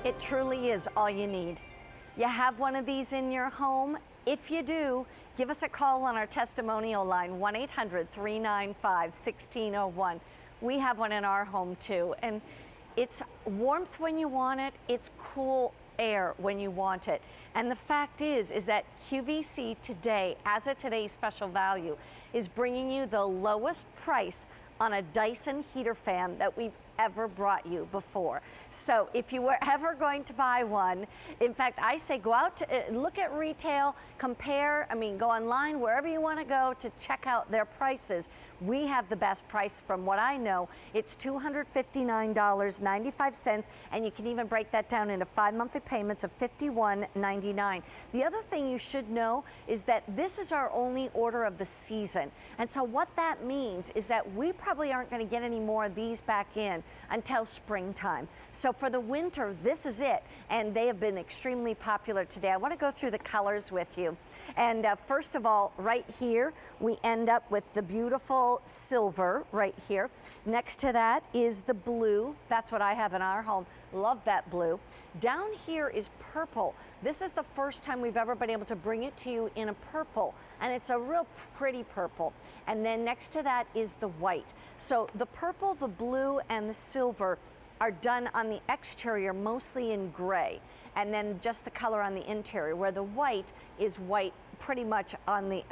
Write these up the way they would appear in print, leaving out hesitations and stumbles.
It truly is all you need. You have one of these in your home? If you do, give us a call on our testimonial line, 1-800-395-1601. We have one in our home too, and it's warmth when you want it, it's cool air when you want it. And the fact is that QVC today, as a today's special value, is bringing you the lowest price on a Dyson heater fan that we've ever brought you before. So if you were ever going to buy one, in fact, I say go out to look at retail, compare, go online, wherever you want to go to check out their prices. We have the best price from what I know. It's $259.95, and you can even break that down into 5 monthly payments of $51.99. The other thing you should know is that this is our only order of the season. And so what that means is that we probably aren't going to get any more of these back in until springtime. So for the winter, this is it. And they have been extremely popular today. I want to go through the colors with you. And first of all, right here, we end up with the beautiful silver right here. Next to that is the blue. That's what I have in our home. Love that blue. Down here is purple. This is the first time we've ever been able to bring it to you in a purple, and it's a real pretty purple. And then next to that is the white. So the purple, the blue, and the silver are done on the exterior mostly in gray, and then just the color on the interior, where the white is white pretty much on the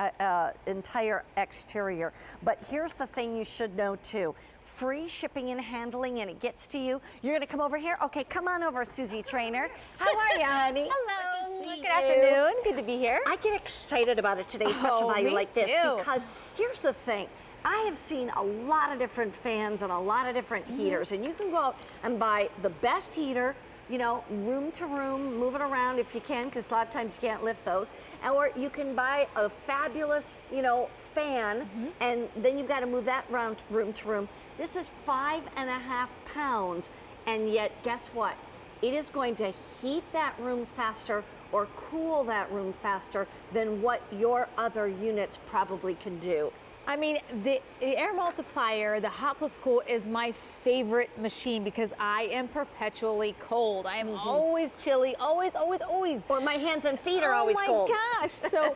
entire exterior. But here's the thing you should know too. Free shipping and handling, and it gets to you. You're gonna come over here? Okay, come on over, Susie Trainer. How are you, honey? Hello. Good afternoon. Good to be here. I get excited about it today, special value like this, because here's the thing. I have seen a lot of different fans and a lot of different heaters, and you can go out and buy the best heater, you know, room to room, move it around if you can, because a lot of times you can't lift those. Or you can buy a fabulous, you know, fan, and then you've got to move that around room to room. This is 5.5 pounds, and yet guess what? It is going to heat that room faster or cool that room faster than what your other units probably can do. I mean, the air multiplier, the hot plus cool, is my favorite machine because I am perpetually cold. I am always chilly, always. Or my hands and feet are always cold. Oh my gosh. So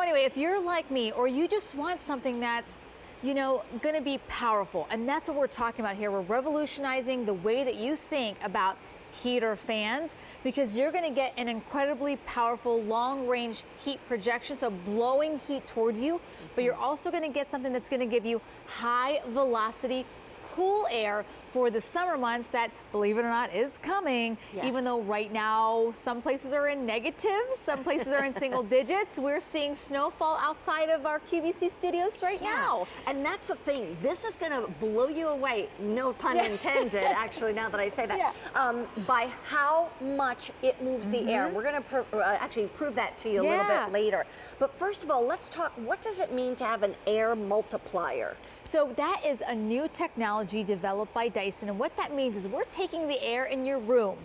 anyway, if you're like me, or you just want something that's, you know, going to be powerful, and that's what we're talking about here. We're revolutionizing the way that you think about heater fans, because you're going to get an incredibly powerful long-range heat projection, so blowing heat toward you, but you're also going to get something that's going to give you high velocity cool air for the summer months that, believe it or not, is coming. Yes. Even though right now some places are in negatives, some places are in single digits. We're seeing snowfall outside of our QVC studios right now. And that's the thing. This is going to blow you away, no pun intended, actually, now that I say that, by how much it moves the air. We're going to actually prove that to you a little bit later. But first of all, let's talk, what does it mean to have an air multiplier? So that is a new technology developed by Dyson, and what that means is we're taking the air in your room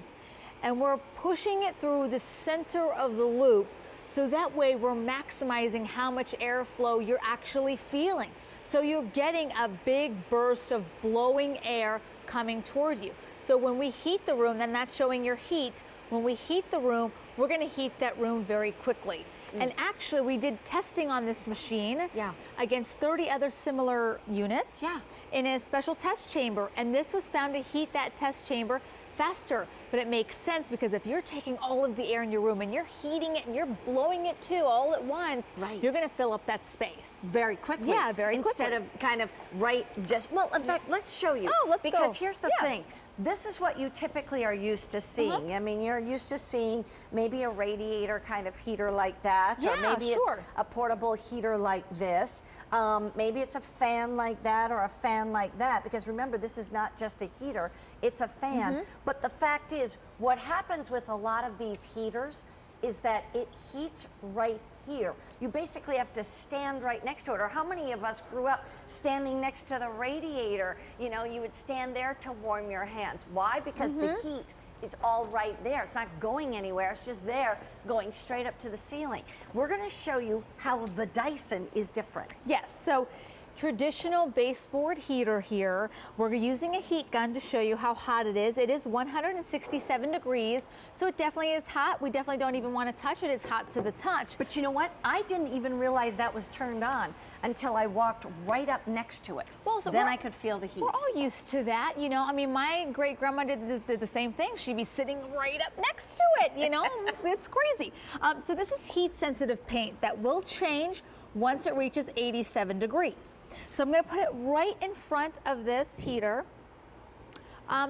and we're pushing it through the center of the loop, so that way we're maximizing how much airflow you're actually feeling. So you're getting a big burst of blowing air coming toward you. So when we heat the room, then that's showing your heat. When we heat the room, we're going to heat that room very quickly. And actually, we did testing on this machine against 30 other similar units in a special test chamber. And this was found to heat that test chamber faster. But it makes sense, because if you're taking all of the air in your room and you're heating it and you're blowing it too all at once, you're going to fill up that space. Very quickly. Yeah, very quickly. Instead of kind of well, in fact, let's show you. Oh, let's go. Because here's the thing. This is what you typically are used to seeing. I mean, you're used to seeing maybe a radiator kind of heater like that, or maybe it's a portable heater like this. Maybe it's a fan like that or a fan like that, because remember, this is not just a heater, it's a fan. But the fact is, what happens with a lot of these heaters is that it heats right here. You basically have to stand right next to it. Or how many of us grew up standing next to the radiator? You know, you would stand there to warm your hands. Why? Because the heat is all right there. It's not going anywhere. It's just there, going straight up to the ceiling. We're going to show you how the Dyson is different. Yes. So traditional baseboard heater here. We're using a heat gun to show you how hot it is. It is 167 degrees, so it definitely is hot. We definitely don't even want to touch it. It's hot to the touch. But you know what? I didn't even realize that was turned on until I walked right up next to it. Well, so then I could feel the heat. We're all used to that, you know. I mean, my great grandma did the same thing. She'd be sitting right up next to it, you know. It's crazy. So this is heat sensitive paint that will change once it reaches 87 degrees. So I'm going to put it right in front of this heater.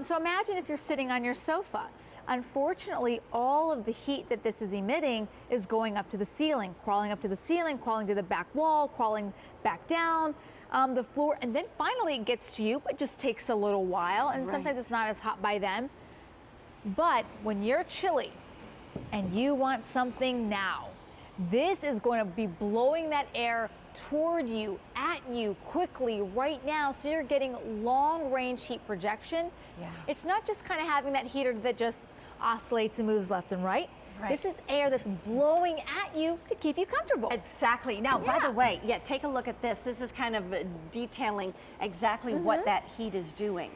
So imagine if you're sitting on your sofa. Unfortunately, all of the heat that this is emitting is going up to the ceiling, crawling up to the ceiling, crawling to the back wall, crawling back down the floor, and then finally it gets to you. It just takes a little while, and sometimes it's not as hot by then. But when you're chilly and you want something now, this is going to be blowing that air toward you, at you, quickly, right now, so you're getting long-range heat projection. Yeah. It's not just kind of having that heater that just oscillates and moves left and right. This is air that's blowing at you to keep you comfortable. Exactly. Now, by the way, take a look at this. This is kind of detailing exactly what that heat is doing.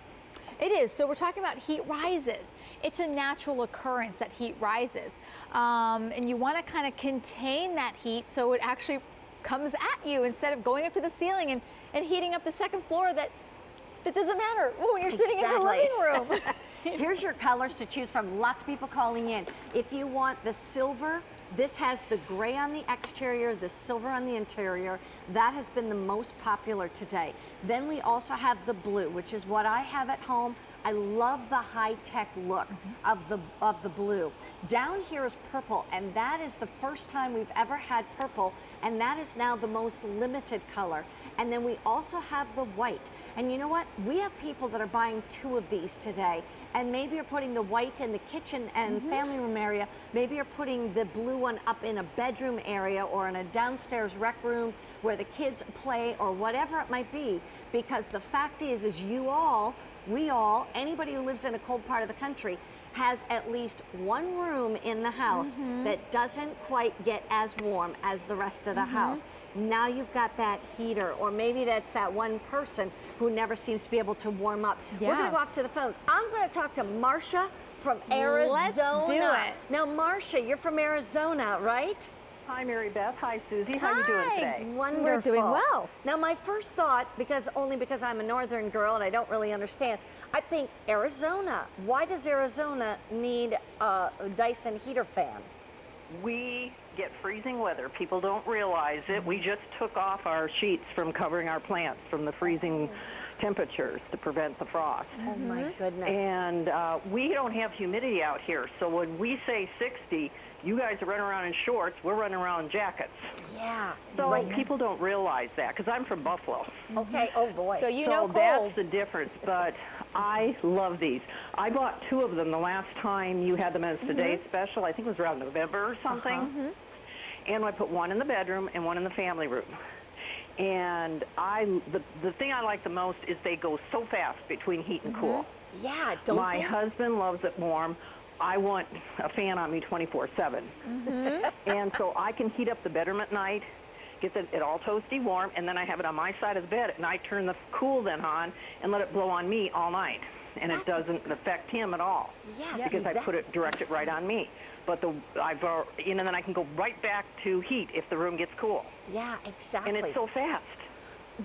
It is. So we're talking about heat rises. It's a natural occurrence that heat rises. And you want to kind of contain that heat so it actually comes at you instead of going up to the ceiling and heating up the second floor. That doesn't matter when you're sitting in the living room. Here's your colors to choose from. Lots of people calling in. If you want the silver, this has the gray on the exterior, the silver on the interior. That has been the most popular today. Then we also have the blue, which is what I have at home. I love the high-tech look of the blue. Down here is purple, and that is the first time we've ever had purple, and that is now the most limited color. And then we also have the white. And you know what? We have people that are buying 2 of these today, and maybe you're putting the white in the kitchen and family room area. Maybe you're putting the blue one up in a bedroom area or in a downstairs rec room where the kids play or whatever it might be. Because the fact is we all, anybody who lives in a cold part of the country has at least one room in the house that doesn't quite get as warm as the rest of the house. Now you've got that heater, or maybe that's that one person who never seems to be able to warm up. We're gonna go off to the phones. I'm gonna talk to Marcia from Arizona. Let's do it. Now, Marcia, you're from Arizona, right? Hi, Mary Beth. Hi, Susie. How are you doing today? Wonderful. We're doing well. Now, my first thought, because I'm a northern girl and I don't really understand, I think Arizona. Why does Arizona need a Dyson heater fan? We get freezing weather. People don't realize it. We just took off our sheets from covering our plants from the freezing temperatures to prevent the frost. Oh, my goodness. And we don't have humidity out here, so when we say 60, you guys are running around in shorts, we're running around in jackets. Yeah. So people don't realize that, because I'm from Buffalo. Okay, oh boy. So you know cold. That's the difference, but I love these. I bought 2 of them the last time you had them as today's special. I think it was around November or something. And I put one in the bedroom and one in the family room. And the thing I like the most is they go so fast between heat and cool. Yeah, don't My they? husband loves it warm. I want a fan on me 24/7. And so I can heat up the bedroom at night, get it all toasty warm, and then I have it on my side of the bed, and I turn the cool then on and let it blow on me all night. And it doesn't affect him at all. Yes, because I direct it right on me. But then I can go right back to heat if the room gets cool. Yeah, exactly. And it's so fast.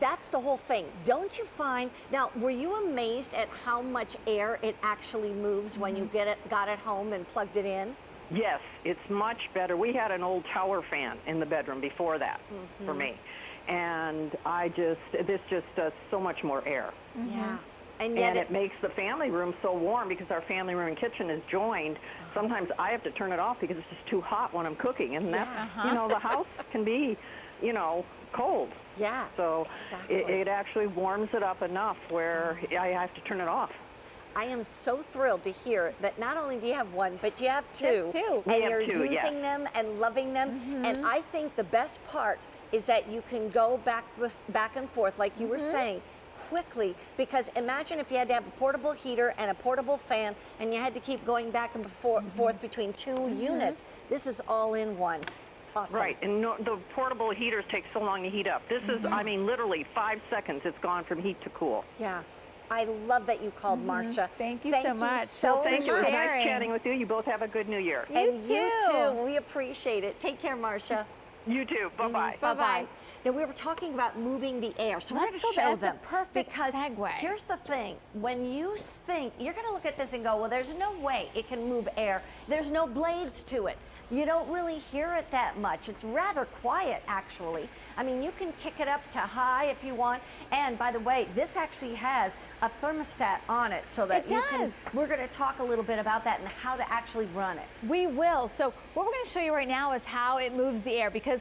That's the whole thing. Don't you find, now, were you amazed at how much air it actually moves when you got it home and plugged it in? Yes, it's much better. We had an old tower fan in the bedroom before that for me. And this just does so much more air. Yeah. And yet it makes the family room so warm because our family room and kitchen is joined. Sometimes I have to turn it off because it's just too hot when I'm cooking. And that's, the house can be, cold. Yeah, So exactly. it actually warms it up enough where I have to turn it off. I am so thrilled to hear that not only do you have one, but you have 2. You have 2. And We have you're 2, using them and loving them. And I think the best part is that you can go back and forth, like you were saying, quickly, because imagine if you had to have a portable heater and a portable fan and you had to keep going back and forth between 2 units. This is all in one. Awesome. Right, and the portable heaters take so long to heat up. This is, I mean, literally 5 seconds, it's gone from heat to cool. Yeah. I love that you called, Marcia. Thank you so much. So Thank you. It was nice sharing. chatting with you. You both have a good New Year. And You you too. too. We appreciate it. Take care, Marcia. You too. Bye-bye. Bye-bye. Now, we were talking about moving the air, so we're going Let's to go show back. them. That's a perfect because segue. Here's the thing. When you think, you're going to look at this and go, well, there's no way it can move air. There's no blades to it. You don't really hear it that much. It's rather quiet, actually. I mean, you can kick it up to high if you want. And by the way, this actually has a thermostat on it so that you can. We're going to talk a little bit about that and how to actually run it. We will. So what we're going to show you right now is how it moves the air, because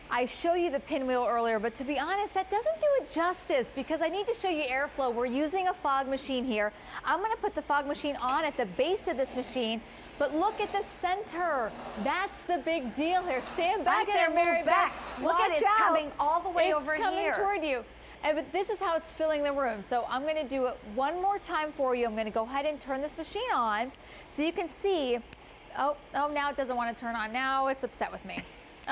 I show you the pinwheel earlier, but to be honest, that doesn't do it justice because I need to show you airflow. We're using a fog machine here. I'm going to put the fog machine on at the base of this machine, but look at the center. That's the big deal here. Stand back there, Mary Beth. Look at it, it's coming all the way over here. It's coming toward you. But this is how it's filling the room. So I'm going to do it one more time for you. I'm going to go ahead and turn this machine on so you can see. Oh, now it doesn't want to turn on. Now it's upset with me.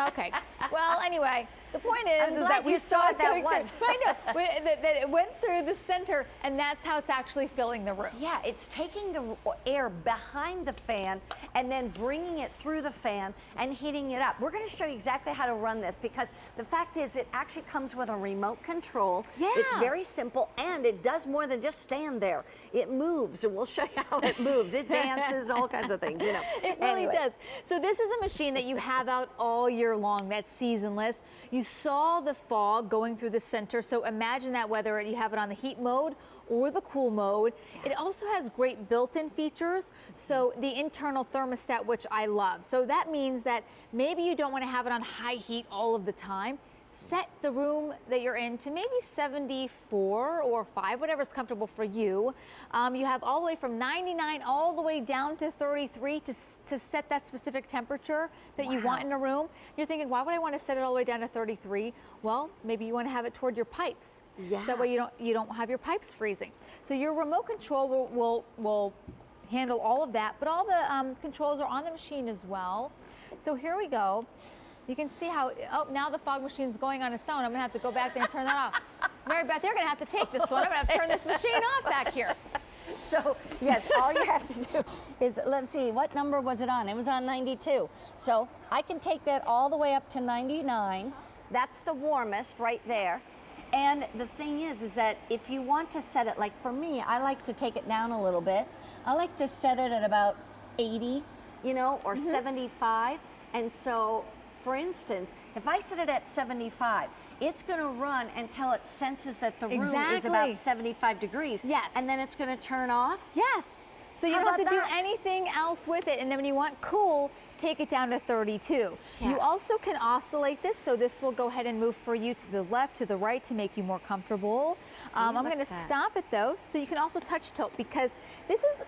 Okay. Well, anyway, the point is that we saw it that once. I know that it went through the center, and that's how it's actually filling the room. Yeah, it's taking the air behind the fan and then bringing it through the fan and heating it up. We're going to show you exactly how to run this because the fact is it actually comes with a remote control. Yeah. It's very simple, and it does more than just stand there. It moves, and we'll show you how it moves. It dances, all kinds of things, you know. It really does. So this is a machine that you have out all year long that's seasonless. You saw the fog going through the center, so imagine that whether you have it on the heat mode or the cool mode. Yeah. It also has great built-in features, so the internal thermostat, which I love. So that means that maybe you don't want to have it on high heat all of the time. Set the room that you're in to maybe 74 or 5, whatever's comfortable for you. You have all the way from 99 all the way down to 33 to set that specific temperature that you want in a room. You're thinking, why would I want to set it all the way down to 33? Well, maybe you want to have it toward your pipes. Yeah. So that way you don't have your pipes freezing. So your remote control will handle all of that, but all the controls are on the machine as well. So here we go. You can see how, now the fog machine's going on its own. I'm gonna have to go back there and turn that off. Mary Beth, you're gonna have to take this one. I'm gonna have to turn this machine off back here. So, yes, all you have to do is, let's see, what number was it on? It was on 92. So I can take that all the way up to 99. That's the warmest right there. And the thing is that if you want to set it, like for me, I like to take it down a little bit. I like to set it at about 80, you know, or 75. And so, for instance, if I set it at 75, it's going to run until it senses that the room is about 75 degrees. Yes. And then it's going to turn off. Yes. So you don't have to do anything else with it. And then when you want cool, take it down to 32. Yeah. You also can oscillate this, so this will go ahead and move for you to the left, to the right to make you more comfortable. I'm going to stop it though, so you can also touch tilt because this is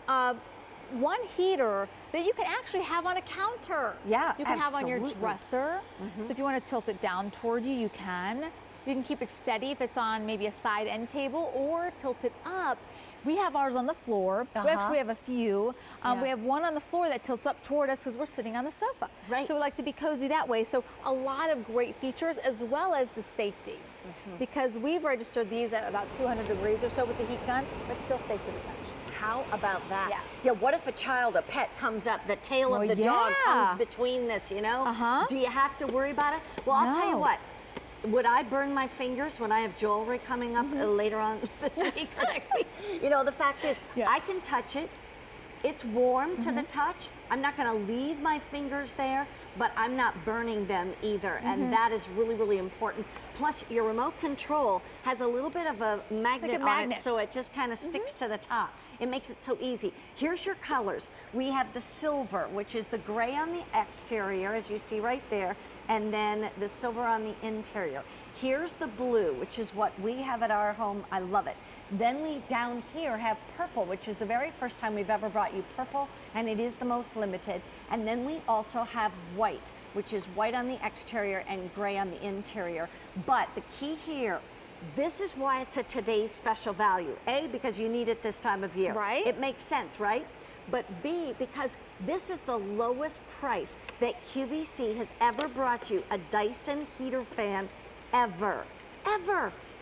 one heater that you can actually have on a counter. Yeah, you can absolutely. have on your dresser. So if you want to tilt it down toward you, you can. You can keep it steady if it's on maybe a side end table or tilt it up. We have ours on the floor. We actually have a few. We have one on the floor that tilts up toward us because we're sitting on the sofa. Right. So we like to be cozy that way. So a lot of great features as well as the safety. Because we've registered these at about 200 degrees or so with the heat gun, but still safe to the touch. How about that? Yeah. Yeah, what if a child, a pet comes up, the tail of the dog comes between this, you know? Do you have to worry about it? Well, I'll tell you what. Would I burn my fingers when I have jewelry coming up later on this week or next week? You know, the fact is, I can touch it. It's warm to the touch. I'm not going to leave my fingers there, but I'm not burning them either. And that is really, really important. Plus, your remote control has a little bit of a magnet on it, so it just kind of sticks to the top. It makes it so easy. Here's your colors. We have the silver, which is the gray on the exterior, as you see right there, and then the silver on the interior. Here's the blue, which is what we have at our home. I love it. Then we down here have purple, which is the very first time we've ever brought you purple, and it is the most limited. And then we also have white, which is white on the exterior and gray on the interior. But the key here, this is why it's a today's special value. A, because you need it this time of year. Right. It makes sense, right? but B, because this is the lowest price that QVC has ever brought you a Dyson heater fan ever.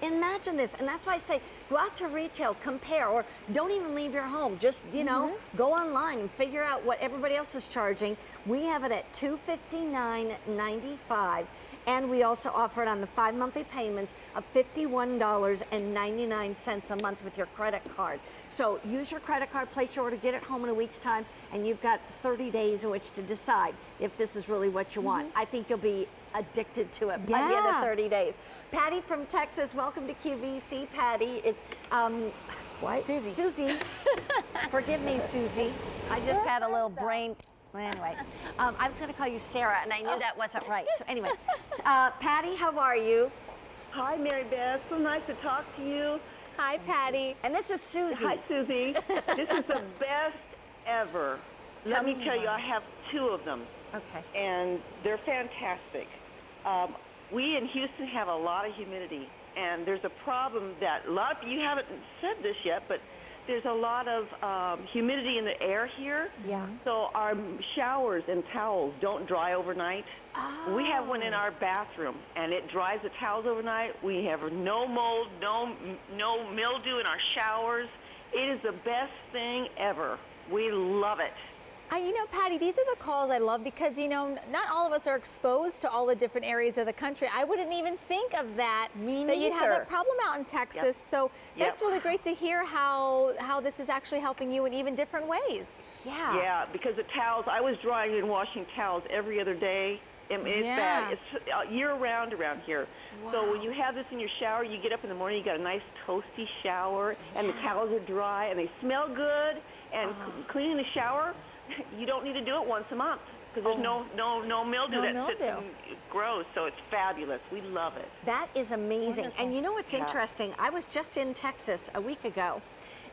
Imagine this, and that's why I say go out to retail, compare, or don't even leave your home. Just, you know, go online and figure out what everybody else is charging. We have it at $259.95, and we also offer it on the 5 monthly payments of $51.99 a month with your credit card. So use your credit card, place your order, get it home in a week's time, and you've got 30 days in which to decide if this is really what you want. I think you'll be addicted to it by the end of 30 days. Patty from Texas, welcome to QVC. Patty, it's what? Susie. Forgive me, Susie. I just had a little brain. Anyway, I was going to call you Sarah, and I knew that wasn't right. So anyway, Patty, how are you? Hi, Mary Beth. So nice to talk to you. Hi, Patty. And this is Susie. Hi, Susie. This is the best ever. Let me tell you, I have 2 of them. Okay. And they're fantastic. We in Houston have a lot of humidity, and there's a problem that a lot of you haven't said this yet, but there's a lot of humidity in the air here. Yeah. So our showers and towels don't dry overnight. Oh. We have one in our bathroom, and it dries the towels overnight. We have no mold, no mildew in our showers. It is the best thing ever. We love it. You know, Patty, these are the calls I love because, you know, not all of us are exposed to all the different areas of the country. I wouldn't even think of that, that you'd have that problem out in Texas. Yep. So that's really great to hear how this is actually helping you in even different ways. Yeah. Yeah, because the towels, I was drying and washing towels every other day. It's bad. It's year-round around here. Wow. So when you have this in your shower, you get up in the morning, you got a nice toasty shower, and the towels are dry, and they smell good. And cleaning the shower, you don't need to do it once a month because there's no mildew that sits and grows. So it's fabulous. We love it. That is amazing. And you know what's interesting? I was just in Texas a week ago,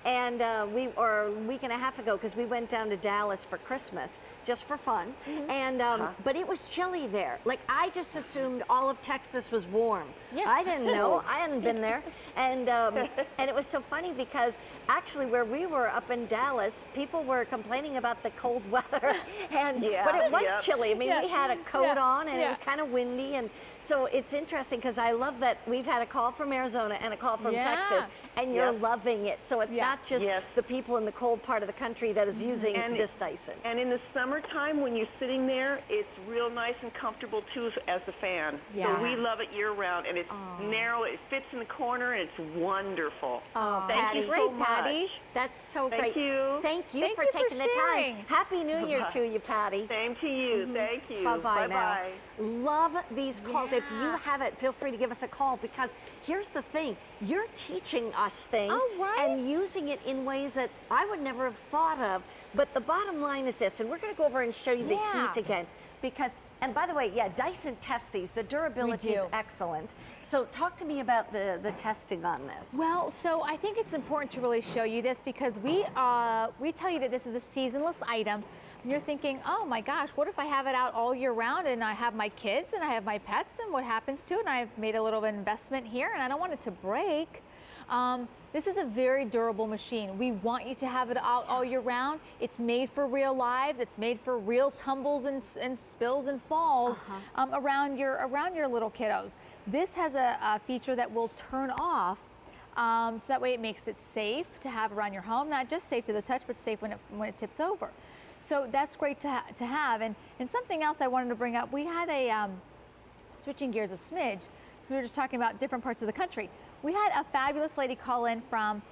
and a week and a half ago, because we went down to Dallas for Christmas just for fun. And but it was chilly there. Like, I just assumed all of Texas was warm. I didn't know. I hadn't been there. And it was so funny because actually where we were up in Dallas, people were complaining about the cold weather, but it was chilly. I mean, we had a coat on, and it was kind of windy, and so it's interesting because I love that we've had a call from Arizona and a call from Texas, and you're loving it. So it's not just the people in the cold part of the country that is using this Dyson. And in the summertime, when you're sitting there, it's real nice and comfortable too as a fan. So we love it year-round, and it's narrow. It fits in the corner, and it's wonderful. Thank you so much. Patty. That's so Thank great. you. Thank you for taking the time. Happy New Year to you, Patty. Same to you. Thank you. Bye-bye now. Bye-bye. Love these calls. If you have it, feel free to give us a call, because here's the thing. You're teaching us things and using it in ways that I would never have thought of. But the bottom line is this, and we're going to go over and show you the heat again, because, and by the way, Dyson tests these. The durability is excellent. So talk to me about the testing on this. Well, so I think it's important to really show you this because we tell you that this is a seasonless item. And you're thinking, oh my gosh, what if I have it out all year round and I have my kids and I have my pets, and what happens to it? And I've made a little bit of investment here and I don't want it to break. This is a very durable machine. We want you to have it out all year round. It's made for real lives. It's made for real tumbles and spills and falls around your little kiddos. This has a feature that will turn off, so that way it makes it safe to have around your home. Not just safe to the touch, but safe when it tips over. So that's great to have. And something else I wanted to bring up, we had a, switching gears a smidge, because we were just talking about different parts of the country. We had a fabulous lady call in from,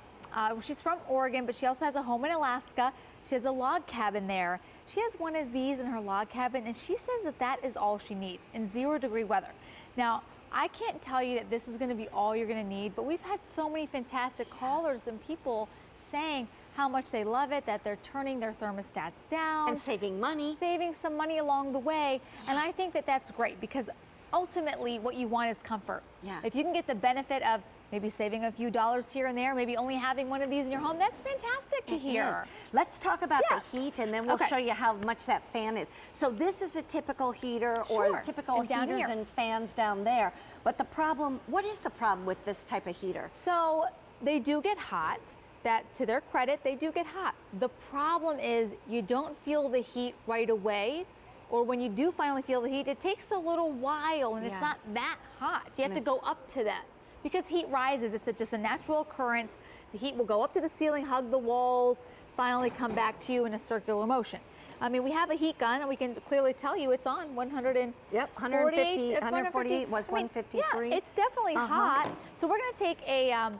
she's from Oregon, but she also has a home in Alaska. She has a log cabin there. She has one of these in her log cabin, and she says that that is all she needs in 0-degree weather. Now, I can't tell you that this is going to be all you're going to need, but we've had so many fantastic callers and people saying how much they love it, that they're turning their thermostats down. And saving money. Saving some money along the way. And I think that that's great, because ultimately what you want is comfort. If you can get the benefit of maybe saving a few dollars here and there, maybe only having one of these in your home, that's fantastic to hear. Let's talk about the heat, and then we'll show you how much that fan is. So this is a typical heater, or typical heaters and fans down there. But the problem, what is the problem with this type of heater? So they do get hot. that, to their credit, they do get hot. The problem is you don't feel the heat right away, or when you do finally feel the heat, it takes a little while and it's not that hot. You have to go up to that. Because heat rises, it's just a natural occurrence. The heat will go up to the ceiling, hug the walls, finally come back to you in a circular motion. I mean, we have a heat gun, and we can clearly tell you it's on 100 Yep, 148 was 153. Yeah, it's definitely hot. So we're going to take a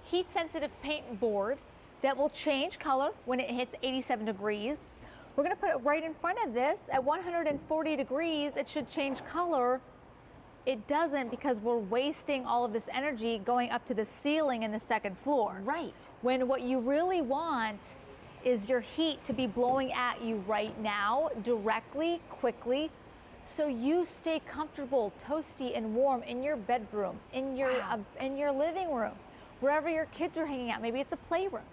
heat-sensitive paint board that will change color when it hits 87 degrees. We're going to put it right in front of this. At 140 degrees, it should change color. It doesn't, because we're wasting all of this energy going up to the ceiling in the second floor. Right. When what you really want is your heat to be blowing at you right now, directly, quickly, so you stay comfortable, toasty and warm in your bedroom, in your living room, wherever your kids are hanging out. Maybe it's a playroom.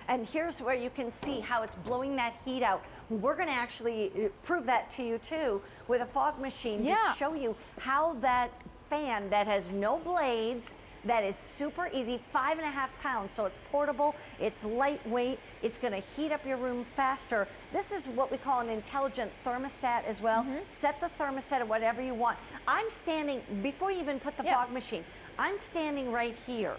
And here's where you can see how it's blowing that heat out. We're going to actually prove that to you too with a fog machine to show you how that fan that has no blades, that is super easy, 5.5 pounds, so it's portable, it's lightweight, it's going to heat up your room faster. This is what we call an intelligent thermostat as well. Set the thermostat at whatever you want. I'm standing, before you even put the fog machine, I'm standing right here.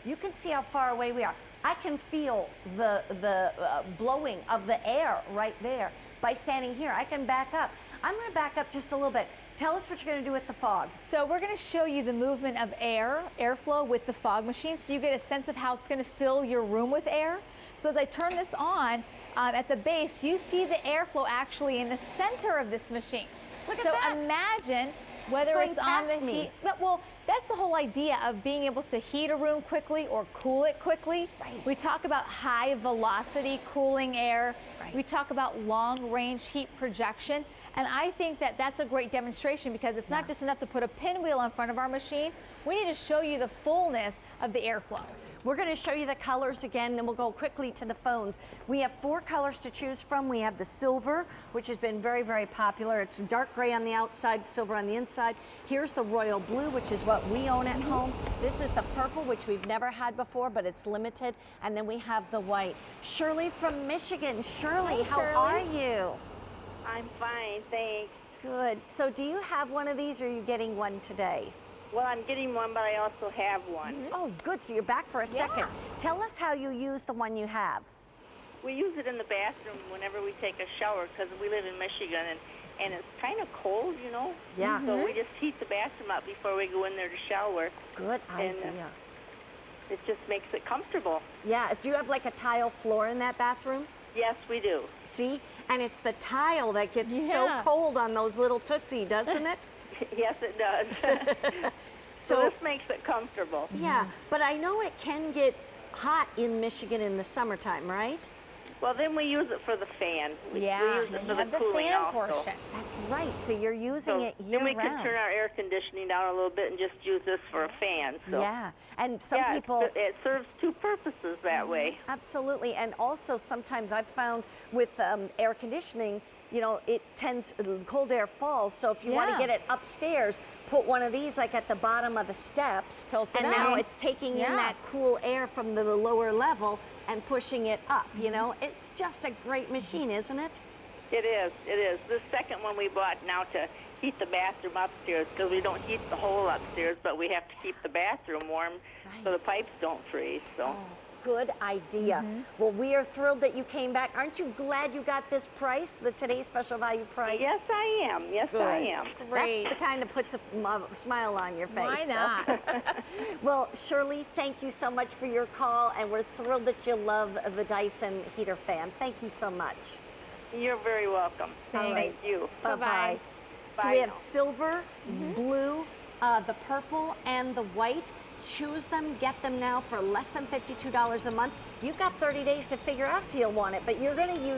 You can see how far away we are. I can feel the blowing of the air right there by standing here. I can back up. I'm going to back up just a little bit. Tell us what you're going to do with the fog. So we're going to show you the movement of airflow with the fog machine, so you get a sense of how it's going to fill your room with air. So as I turn this on, at the base, you see the airflow actually in the center of this machine. Look at that. So imagine whether it's on the heat. Well, that's the whole idea of being able to heat a room quickly or cool it quickly. Right. We talk about high velocity cooling air. Right. We talk about long range heat projection. And I think that that's a great demonstration, because it's not just enough to put a pinwheel in front of our machine. We need to show you the fullness of the airflow. We're going to show you the colors again, then we'll go quickly to the phones. We have 4 colors to choose from. We have the silver, which has been very, very popular. It's dark gray on the outside, silver on the inside. Here's the royal blue, which is what we own at home. This is the purple, which we've never had before, but it's limited. And then we have the white. Shirley from Michigan. Shirley, how are you? I'm fine, thanks. Good. So do you have one of these, or are you getting one today? Well, I'm getting one, but I also have one. Oh, good. So you're back for a second. Tell us how you use the one you have. We use it in the bathroom whenever we take a shower, because we live in Michigan, and it's kind of cold, you know? Yeah. So we just heat the bathroom up before we go in there to shower. Good idea. And, it just makes it comfortable. Yeah. Do you have like a tile floor in that bathroom? Yes, we do. See? And it's the tile that gets so cold on those little Tootsie, doesn't it? Yes, it does. So this makes it comfortable. Yeah, but I know it can get hot in Michigan in the summertime, right? Well, then we use it for the fan. We use it for the have the cooling fan also. portion. That's right. So you're using it year then we round. can turn our air conditioning down a little bit and just use this for a fan. So. Yeah, and some people... it serves 2 purposes that way. Absolutely, and also sometimes I've found with air conditioning, you know, it tends, cold air falls, so if you want to get it upstairs, put one of these like at the bottom of the steps, and now it's taking in that cool air from the lower level and pushing it up, you know? It's just a great machine, isn't it? It is, it is. The second one we bought now to heat the bathroom upstairs, because we don't heat the whole upstairs, but we have to keep the bathroom warm so the pipes don't freeze, so. Oh, good idea. Well, we are thrilled that you came back. Aren't you glad you got this price, the today's special value price? Yes, I am. Yes, I am. Great. That's the kind that puts a smile on your face. Why not? Well, Shirley, thank you so much for your call, and we're thrilled that you love the Dyson heater fan. Thank you so much. You're very welcome. Thanks. Thank you. Bye-bye. So Bye we have now. silver, blue, the purple, and the white. Choose them, get them now for less than $52 a month. You've got 30 days to figure out if you'll want it, but you're going to use